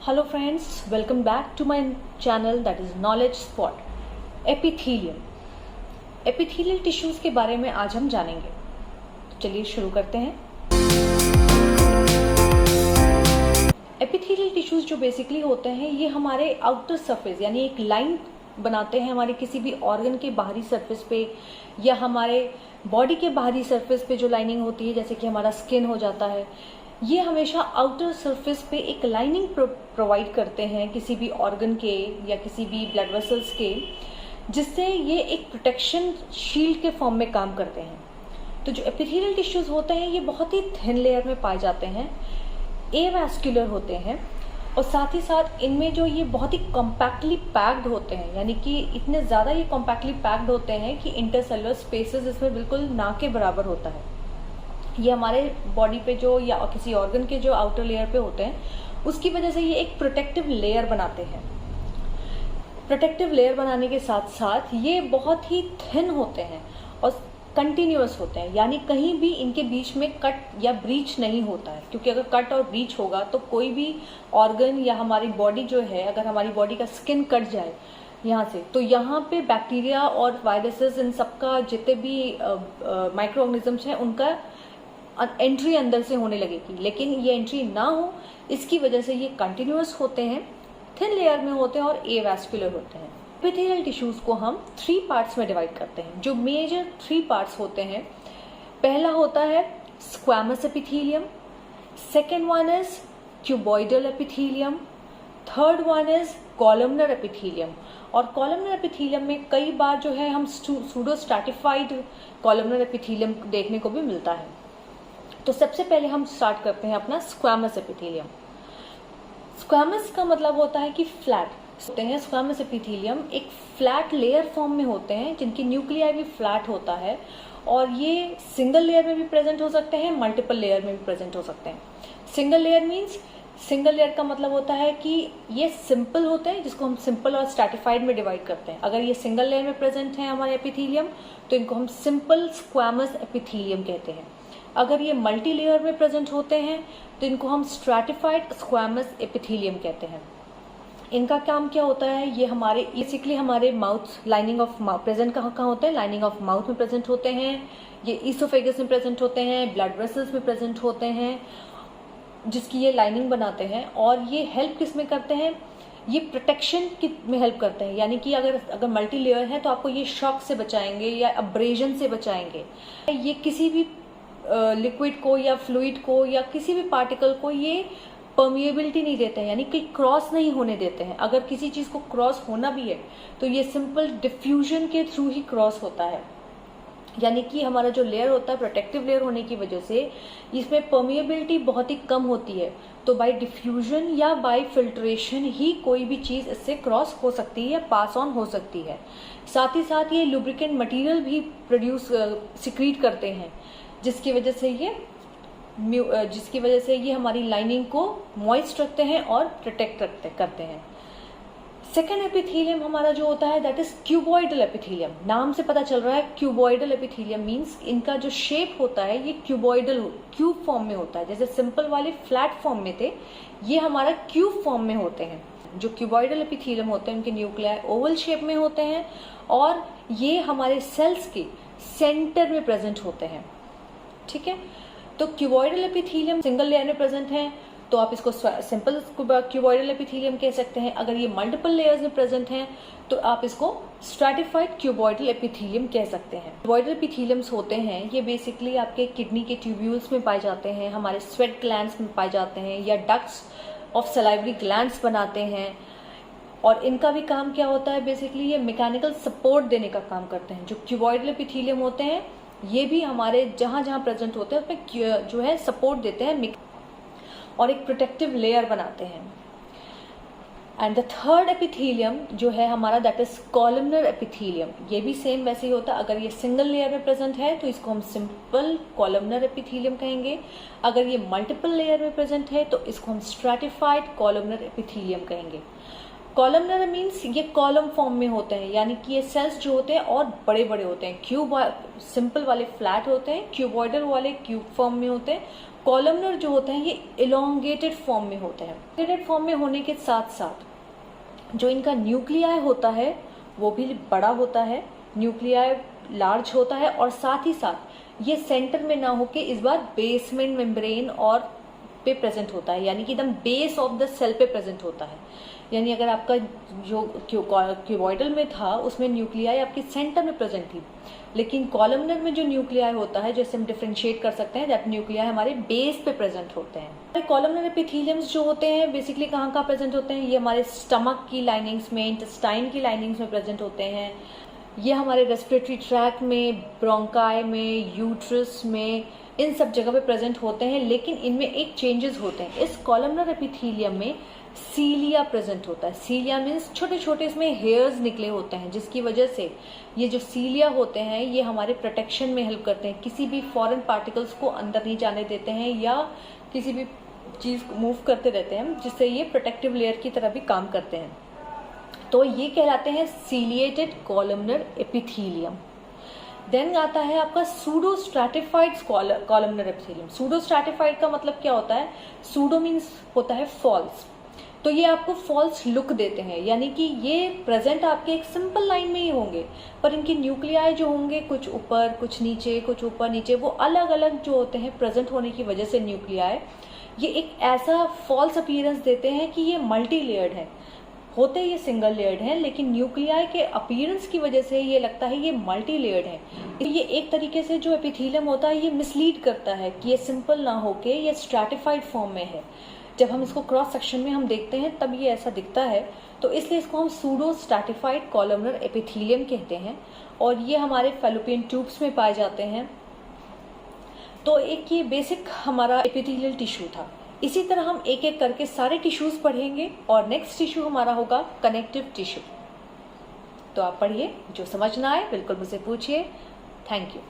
Hello friends, welcome back to my channel that is Knowledge Spot. Epithelium, epithelial tissues के बारे में आज हम जानेंगे। तो चलिए शुरू करते हैं। एपिथीलियल टिश्यूज जो बेसिकली होते हैं ये हमारे आउटर सरफेस यानी एक लाइन बनाते हैं हमारे किसी भी ऑर्गन के बाहरी सरफेस पे या हमारे बॉडी के बाहरी सरफेस पे जो लाइनिंग होती है, जैसे कि हमारा स्किन हो जाता है, ये हमेशा आउटर सरफेस पे एक लाइनिंग प्रोवाइड करते हैं किसी भी ऑर्गन के या किसी भी ब्लड वेसल्स के, जिससे ये एक प्रोटेक्शन शील्ड के फॉर्म में काम करते हैं। तो जो एपिथेलियल टिश्यूज होते हैं ये बहुत ही थिन लेयर में पाए जाते हैं, एवास्कुलर होते हैं और साथ ही साथ इनमें जो ये बहुत ही कॉम्पैक्टली पैक्ड होते हैं, यानी कि इतने ज़्यादा ये कॉम्पैक्टली पैक्ड होते हैं कि इंटरसेलुलर स्पेसेस इसमें बिल्कुल ना के बराबर होता है। ये हमारे बॉडी पे जो या किसी ऑर्गन के जो आउटर लेयर पे होते हैं उसकी वजह से ये एक प्रोटेक्टिव लेयर बनाते हैं। प्रोटेक्टिव लेयर बनाने के साथ साथ ये बहुत ही थिन होते हैं और कंटिन्यूअस होते हैं, यानी कहीं भी इनके बीच में कट या ब्रीच नहीं होता है, क्योंकि अगर कट और ब्रीच होगा तो कोई भी ऑर्गन या हमारी बॉडी जो है, अगर हमारी बॉडी का स्किन कट जाए यहाँ से, तो यहाँ पे बैक्टीरिया और वायरसेस इन सबका जितने भी माइक्रो ऑर्गेनिजम्स हैं उनका एंट्री अंदर से होने लगेगी। लेकिन ये एंट्री ना हो इसकी वजह से ये कंटिन्यूअस होते हैं, थिन लेयर में होते हैं और एवास्कुलर होते हैं। एपिथेलियल टिश्यूज को हम 3 पार्ट्स में डिवाइड करते हैं। जो मेजर 3 पार्ट्स होते हैं, पहला होता है squamous epithelium, second one is cuboidal epithelium, third one is columnar epithelium. और कॉलमनर एपिथेलियम में कई बार जो है हम सूडो स्ट्रैटिफाइड कॉलमनर एपिथेलियम देखने को भी मिलता है। तो सबसे पहले हम स्टार्ट करते हैं अपना स्क्वैमस एपिथेलियम। स्क्वैमस का मतलब होता है कि फ्लैट होते हैं। स्क्वैमस एपिथेलियम एक फ्लैट लेयर फॉर्म में होते हैं जिनकी न्यूक्लियाई भी फ्लैट होता है और ये सिंगल लेयर में भी प्रेजेंट हो सकते हैं, मल्टीपल लेयर में भी प्रेजेंट हो सकते हैं। Single layer means, single layer का मतलब होता है कि ये सिंपल होते हैं, जिसको हम सिंपल और स्ट्रैटिफाइड में डिवाइड करते हैं। अगर ये सिंगल लेयर में प्रेजेंट है हमारे एपिथेलियम तो इनको हम सिंपल स्क्वैमस एपिथेलियम कहते हैं। अगर ये मल्टी लेयर में प्रेजेंट होते हैं तो इनको हम स्ट्रैटिफाइड स्क्वैमस एपिथेलियम कहते हैं। इनका काम क्या होता है, ये हमारे बेसिकली हमारे mouth lining of mouth present कहाँ होते हैं, लाइनिंग ऑफ माउथ में प्रेजेंट होते हैं, ये ईसोफेगस में प्रेजेंट होते हैं, ब्लड वेसल्स में प्रेजेंट होते हैं, जिसकी ये लाइनिंग बनाते हैं। और ये हेल्प किस में करते हैं, ये प्रोटेक्शन में हेल्प करते हैं, यानी कि अगर मल्टी लेयर है तो आपको ये शॉक से बचाएंगे या अब्रेजन से बचाएंगे। ये किसी भी लिक्विड को या फ्लूइड को या किसी भी पार्टिकल को ये परमिएबिलिटी नहीं देते हैं, यानी कि क्रॉस नहीं होने देते हैं। अगर किसी चीज को क्रॉस होना भी है तो ये सिंपल डिफ्यूजन के थ्रू ही क्रॉस होता है, यानी कि हमारा जो लेयर होता है प्रोटेक्टिव लेयर होने की वजह से इसमें परमिएबिलिटी बहुत ही कम होती है। तो बाय डिफ्यूजन या बाय फिल्ट्रेशन ही कोई भी चीज इससे क्रॉस हो सकती है या पास ऑन हो सकती है। साथ ही साथ ये लुब्रिकेंट मटेरियल भी प्रोड्यूस सिक्रीट करते हैं, जिसकी वजह से ये हमारी लाइनिंग को मॉइस्ट रखते हैं और प्रोटेक्ट करते हैं। सेकेंड एपिथेलियम हमारा जो होता है दैट इज क्यूबॉइडल एपिथेलियम। नाम से पता चल रहा है क्यूबॉइडल एपिथेलियम मींस इनका जो शेप होता है ये क्यूबॉइडल क्यूब फॉर्म में होता है। जैसे सिंपल वाले फ्लैट फॉर्म में थे, ये हमारा क्यूब फॉर्म में होते हैं। जो क्यूबॉइडल एपिथेलियम होते हैं उनके न्यूक्लियाई ओवल शेप में होते हैं और ये हमारे सेल्स के सेंटर में प्रेजेंट होते हैं। ठीक है, तो क्यूबॉइडल एपिथेलियम सिंगल लेयर में प्रेजेंट है तो आप इसको सिंपल क्यूबॉइडल एपिथेलियम कह सकते हैं। अगर ये मल्टीपल लेयर्स में प्रेजेंट हैं तो आप इसको स्ट्रैटिफाइड क्यूबॉइडल एपिथेलियम कह सकते हैं। क्यूबॉइडल एपिथेलियम्स होते हैं ये बेसिकली आपके किडनी के ट्यूब्यूल्स में पाए जाते हैं, हमारे स्वेट ग्लैंड्स में पाए जाते हैं या डक्ट्स ऑफ सलाइवरी ग्लैंड्स बनाते हैं। और इनका भी काम क्या होता है, बेसिकली ये मैकेनिकल सपोर्ट देने का काम करते हैं। जो क्यूबॉइडल एपिथेलियम होते हैं ये भी हमारे जहां जहां प्रेजेंट होते हैं उसमें जो है सपोर्ट देते हैं और एक प्रोटेक्टिव लेयर बनाते हैं। एंड द थर्ड एपिथेलियम जो है हमारा दैट इज कॉलमनर एपिथेलियम। ये भी सेम वैसे ही होता है। अगर ये सिंगल लेयर में प्रेजेंट है तो इसको हम सिंपल कॉलमनर एपिथेलियम कहेंगे। अगर ये मल्टीपल लेयर में प्रेजेंट है तो इसको हम स्ट्रैटिफाइड कॉलमनर एपिथेलियम कहेंगे। कॉलमनर मीन्स ये कॉलम फॉर्म में होते हैं, यानी कि ये सेल्स जो होते हैं और बड़े बड़े होते हैं। क्यूब सिंपल वाले फ्लैट होते हैं, क्यूबॉइडल वाले क्यूब फॉर्म में होते हैं। कॉलमनर जो होते हैं ये इलोंगेटेड फॉर्म में होते हैं। इलोंगेटेड फॉर्म में होने के साथ साथ जो इनका न्यूक्लियाई होता है वो भी बड़ा होता है, न्यूक्लियाई लार्ज होता है, और साथ ही साथ ये सेंटर में ना होके इस बार बेसमेंट मेम्ब्रेन और पे प्रेजेंट होता है, यानी कि एकदम बेस ऑफ द सेल पे प्रेजेंट होता है। यानी अगर आपका जो क्यूबॉइडल में था उसमें न्यूक्लियाई आपके सेंटर में प्रेजेंट थी, लेकिन कॉलमनर में जो न्यूक्लियाई होता है, जैसे हम डिफरेंशिएट कर सकते हैं, दैट न्यूक्लियाई हमारे बेस पे प्रेजेंट होते हैं। हमारे कॉलमनर एपिथेलियम्स जो होते हैं बेसिकली कहाँ कहाँ प्रेजेंट होते हैं, ये हमारे स्टमक की लाइनिंग्स में, इंटेस्टाइन की लाइनिंग्स में प्रेजेंट होते हैं। ये हमारे रेस्पिरेटरी ट्रैक में, ब्रोंकाई में, यूट्रस में, इन सब जगह पे प्रेजेंट होते हैं। लेकिन इनमें एक चेंजेस होते हैं, इस कॉलमनर एपिथेलियम में सीलिया प्रेजेंट होता है। सीलिया मीन्स छोटे छोटे इसमें हेयर्स निकले होते हैं, जिसकी वजह से ये जो सीलिया होते हैं ये हमारे प्रोटेक्शन में हेल्प करते हैं, किसी भी फॉरेन पार्टिकल्स को अंदर नहीं जाने देते हैं या किसी भी चीज को मूव करते रहते हैं, जिससे ये प्रोटेक्टिव लेयर की तरह भी काम करते हैं। तो ये कहलाते हैं सीलिएटेड कॉलमनर एपिथेलियम। देन आता है आपका pseudo stratified columnar epithelium. Pseudo stratified का मतलब क्या होता है, सूडो मीन्स होता है फॉल्स, तो ये आपको फॉल्स लुक देते हैं, यानी कि ये प्रेजेंट आपके एक सिंपल लाइन में ही होंगे, पर इनके न्यूक्लियाई जो होंगे कुछ ऊपर कुछ नीचे, कुछ ऊपर नीचे, वो अलग अलग जो होते हैं प्रेजेंट होने की वजह से न्यूक्लियाई ये एक ऐसा फॉल्स अपीयरेंस देते हैं कि ये मल्टी लेयर्ड है। होते ये सिंगल लेयर्ड है, लेकिन न्यूक्लियाई के अपीयरेंस की वजह से ये लगता है ये मल्टी लेयर्ड है। ये एक तरीके से जो एपिथेलियम होता है ये मिसलीड करता है कि ये सिंपल ना होके ये स्ट्रैटिफाइड फॉर्म में है। जब हम इसको क्रॉस सेक्शन में हम देखते हैं तब ये ऐसा दिखता है, तो इसलिए इसको हम सूडो स्ट्रैटिफाइड कॉलमनर एपिथेलियम कहते हैं, और ये हमारे फैलोपियन ट्यूब्स में पाए जाते हैं। तो एक ये बेसिक हमारा एपिथेलियल टिश्यू था। इसी तरह हम एक एक करके सारे टिश्यूज पढ़ेंगे, और नेक्स्ट टिश्यू हमारा होगा कनेक्टिव टिश्यू। तो आप पढ़िए, जो समझ ना आए बिल्कुल मुझसे पूछिए। Thank you.